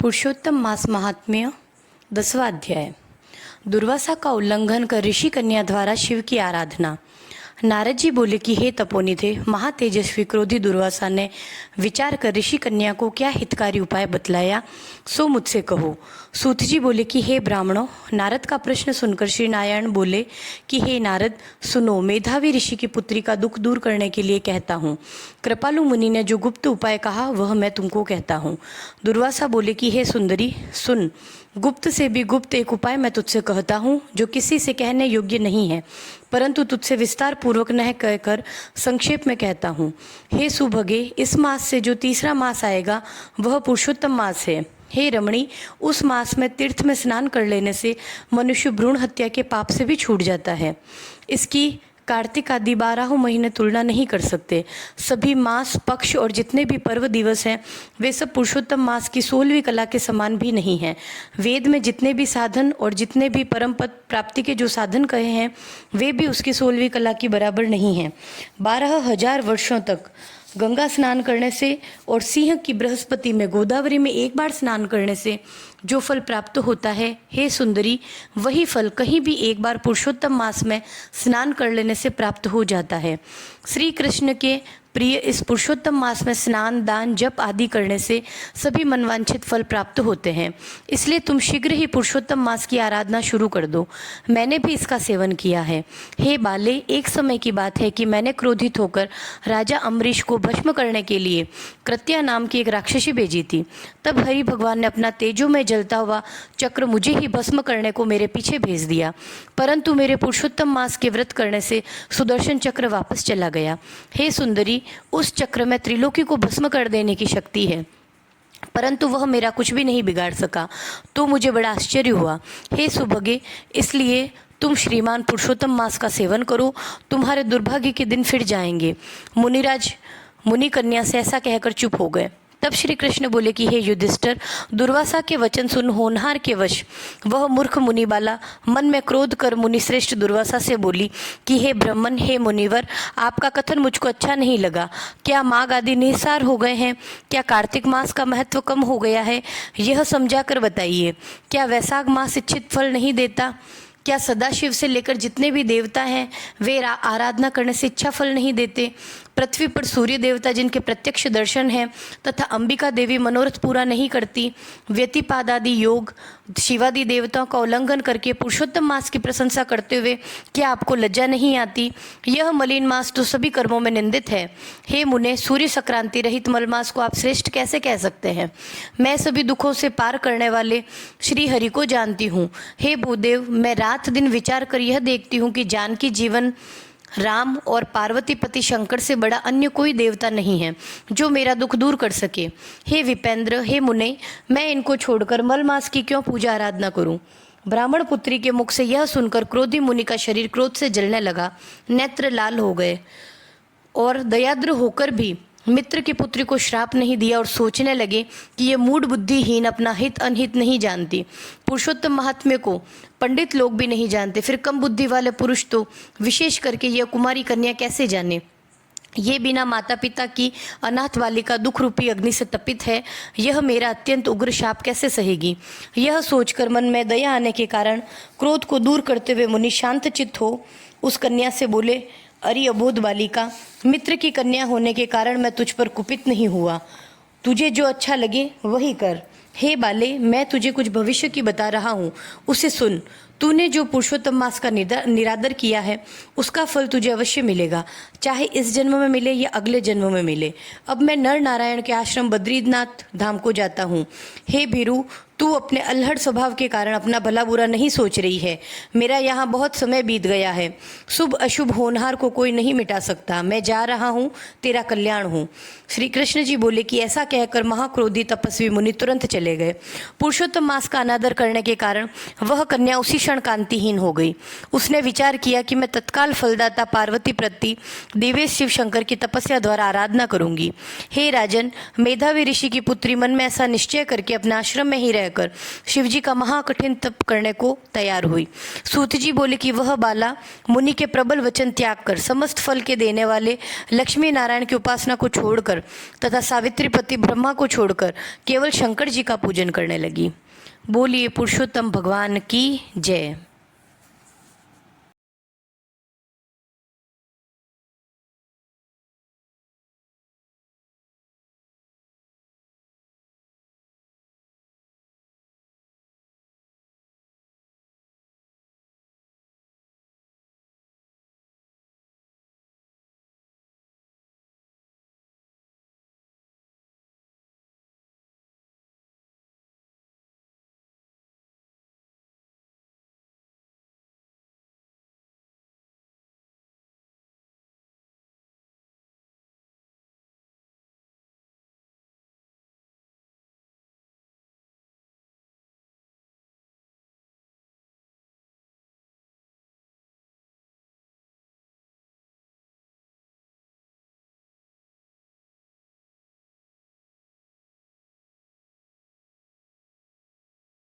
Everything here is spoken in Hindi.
पुरुषोत्तम मास महात्म्य 10वां अध्याय। दुर्वासा का उल्लंघन कर ऋषि कन्या द्वारा शिव की आराधना। नारद जी बोले कि हे तपोनिधे, महातेजस्वी क्रोधी दुर्वासा ने विचार कर ऋषि कन्या को क्या हितकारी उपाय बतलाया, सो मुझसे कहो। सूत जी बोले कि हे ब्राह्मणों, नारद का प्रश्न सुनकर श्री नारायण बोले कि हे नारद सुनो, मेधावी ऋषि की पुत्री का दुख दूर करने के लिए कहता हूँ। कृपालु मुनि ने जो गुप्त उपाय कहा वह मैं तुमको कहता हूँ। दुर्वासा बोले कि हे सुंदरी सुन, गुप्त से भी गुप्त एक उपाय मैं तुझसे कहता हूँ जो किसी से कहने योग्य नहीं है, परंतु तुझसे विस्तार पूर्वक न कहकर संक्षेप में कहता हूँ। हे सुभगे, इस मास से जो तीसरा मास आएगा वह पुरुषोत्तम मास है। हे रमणी, उस मास में तीर्थ में स्नान कर लेने से मनुष्य भ्रूण हत्या के पाप से भी छूट जाता है। इसकी कार्तिक आदि 12 महीने तुलना नहीं कर सकते। सभी मास, पक्ष और जितने भी पर्व दिवस हैं वे सब पुरुषोत्तम मास की 16वीं कला के समान भी नहीं हैं। वेद में जितने भी साधन और जितने भी परम पद प्राप्ति के जो साधन कहे हैं वे भी उसकी 16वीं कला की बराबर नहीं हैं। 12,000 वर्षों तक गंगा स्नान करने से और सिंह की बृहस्पति में गोदावरी में एक बार स्नान करने से जो फल प्राप्त होता है, हे सुंदरी, वही फल कहीं भी एक बार पुरुषोत्तम मास में स्नान कर लेने से प्राप्त हो जाता है। श्री कृष्ण के प्रिय इस पुरुषोत्तम मास में स्नान, दान, जप आदि करने से सभी मनवांछित फल प्राप्त होते हैं। इसलिए तुम शीघ्र ही पुरुषोत्तम मास की आराधना शुरू कर दो। मैंने भी इसका सेवन किया है। हे बाले, एक समय की बात है कि मैंने क्रोधित होकर राजा अम्बरीश को भस्म करने के लिए कृत्या नाम की एक राक्षसी भेजी थी। तब हरि भगवान ने अपना तेजो में जलता हुआ चक्र मुझे ही भस्म करने को मेरे पीछे भेज दिया, परंतु मेरे पुरुषोत्तम मास के व्रत करने से सुदर्शन चक्र वापस चला गया। हे सुंदरी, उस चक्र में त्रिलोकी को भस्म कर देने की शक्ति है, परंतु वह मेरा कुछ भी नहीं बिगाड़ सका। तो मुझे बड़ा आश्चर्य हुआ। हे सुभगे, इसलिए तुम श्रीमान पुरुषोत्तम मास का सेवन करो, तुम्हारे दुर्भाग्य के दिन फिर जाएंगे। मुनिराज मुनि कन्या से ऐसा कहकर चुप हो गए। तब श्री कृष्ण बोले कि हे युधिष्ठिर, दुर्वासा के वचन सुन होनहार के वश वह मूर्ख मुनि बाला मन में क्रोध कर मुनि श्रेष्ठ दुर्वासा से बोली कि हे ब्राह्मण, हे मुनिवर, आपका कथन मुझको अच्छा नहीं लगा। क्या माघ आदि निस्सार हो गए हैं? क्या कार्तिक मास का महत्व कम हो गया है? यह समझा कर बताइए। क्या वैशाख मास इच्छित फल नहीं देता? क्या सदाशिव से लेकर जितने भी देवता हैं वे आराधना करने से इच्छा फल नहीं देते? पृथ्वी पर सूर्य देवता जिनके प्रत्यक्ष दर्शन हैं तथा अंबिका देवी मनोरथ पूरा नहीं करती, व्यतिपाद आदि योग शिवादि देवताओं का उल्लंघन करके पुरुषोत्तम मास की प्रशंसा करते हुए क्या आपको लज्जा नहीं आती? यह मलिन मास तो सभी कर्मों में निंदित है। हे मुने, सूर्य संक्रांति रहित मलमास को आप श्रेष्ठ कैसे कह सकते हैं? मैं सभी दुखों से पार करने वाले श्री हरि को जानती हूँ। हे भूदेव, मैं रात दिन विचार कर यह देखती हूँ कि जानकी जीवन राम और पार्वती पति शंकर से बड़ा अन्य कोई देवता नहीं है जो मेरा दुख दूर कर सके। हे विपेंद्र, हे मुने, मैं इनको छोड़कर मलमास की क्यों पूजा आराधना करूं? ब्राह्मण पुत्री के मुख से यह सुनकर क्रोधी मुनि का शरीर क्रोध से जलने लगा, नेत्र लाल हो गए और दयाद्र होकर भी मित्र की पुत्री को श्राप नहीं दिया और सोचने लगे कि ये मूढ़ बुद्धिहीन अपना हित अनहित नहीं जानती। पुरुषोत्तम महात्म्य को पंडित लोग भी नहीं जानते, फिर कम बुद्धि वाले पुरुष तो विशेष करके यह कुमारी कन्या कैसे जाने? ये बिना माता पिता की अनाथ बालिका दुख रूपी अग्नि से तपित है, यह मेरा अत्यंत उग्र शाप कैसे सहेगी? यह सोचकर मन में दया आने के कारण क्रोध को दूर करते हुए मुनि शांत चित्त हो उस कन्या से बोले, अरे अबोध बालिका, मित्र की कन्या होने के कारण मैं तुझ पर कुपित नहीं हुआ। तुझे जो अच्छा लगे वही कर। हे बाले, मैं तुझे कुछ भविष्य की बता रहा हूँ, उसे सुन। तूने जो पुरुषोत्तम मास का निरादर किया है उसका फल तुझे अवश्य मिलेगा, चाहे इस जन्म में मिले या अगले जन्म में मिले। अब मैं नर नारायण के आश्रम बद्रीनाथ धाम को जाता हूँ। हे भीरू, तू अपने अल्हड़ स्वभाव के कारण अपना भला बुरा नहीं सोच रही है। मेरा यहाँ बहुत समय बीत गया है। शुभ अशुभ होनहार को कोई नहीं मिटा सकता। मैं जा रहा हूँ, तेरा कल्याण हो। श्री कृष्ण जी बोले कि ऐसा कहकर महाक्रोधी तपस्वी मुनि तुरंत चले गए। पुरुषोत्तम मास का अनादर करने के कारण वह कन्या उसी क्षण कांतिहीन हो गई। उसने विचार किया कि मैं तत्काल फलदाता पार्वती प्रति देवेश शिव शंकर की तपस्या द्वारा आराधना करूंगी। हे राजन, मेधावी ऋषि की पुत्री मन में ऐसा निश्चय करके अपने आश्रम में ही रहकर शिवजी का महाकठिन तप करने को तैयार हुई। सूत जी बोले कि वह बाला मुनि के प्रबल वचन त्याग कर समस्त फल के देने वाले लक्ष्मी नारायण की उपासना को छोड़कर तथा सावित्री पति ब्रह्मा को छोड़कर केवल शंकर जी का पूजन करने लगी। बोलिए पुरुषोत्तम भगवान की जय।